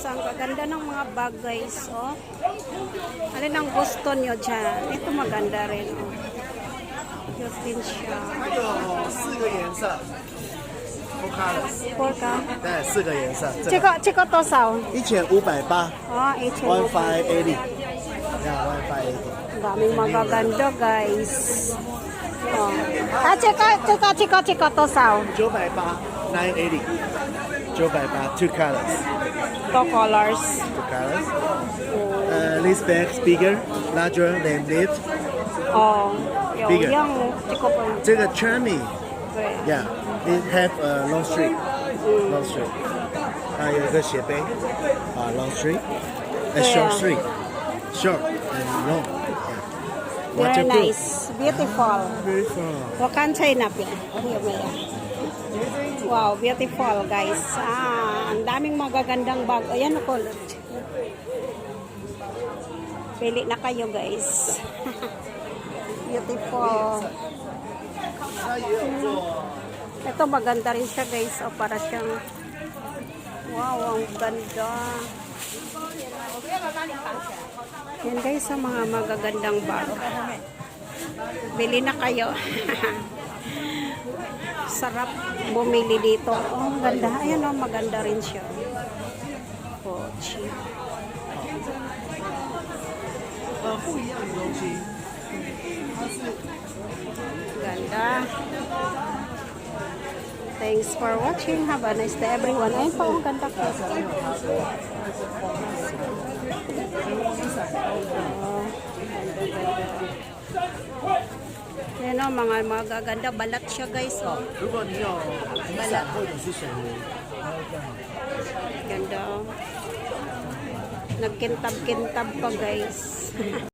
ang kaganda ng mga bag guys, oh. Alin ang gusto nyo dyan? Ito maganda rin, oh. Cute din siya. 它有4个颜色，4 colors， Porka. 对，4个颜色。这个多少？ 1580， Oh, 1580，呀，1580。 Ang daming magaganda guys. Oh. Chika to sao. 980，980，980，2 colors， To colors. 2 colors。This bag is bigger, larger than it. Oh. Bigger. Yung chiko po. 这个 Chermy， Okay. yeah, it have a long strip, long strip。它有一个斜背，long strip，a short strip，short and long。 Very nice. Beautiful. Beautiful. 我看China na pi. Wow, beautiful guys. Ang daming magagandang bag. Ayan ako. Pili na kayo guys. Beautiful. Ito maganda rin siya guys. O, para siyang wow, ang ganda. Yan guys, sa mga magagandang bag. Bili na kayo. Sarap bumili dito. Oh, ang ganda. Ayan oh, maganda rin siya. Oh, cheap. Ganda. Thanks for watching. Have a nice day everyone. Ayun pa, ang ganda ko. Yan o, mga magaganda. Balat siya guys. Oh. 如果你有雨伞或者是水壶， Ganda. Nagkintab-kintab pa guys.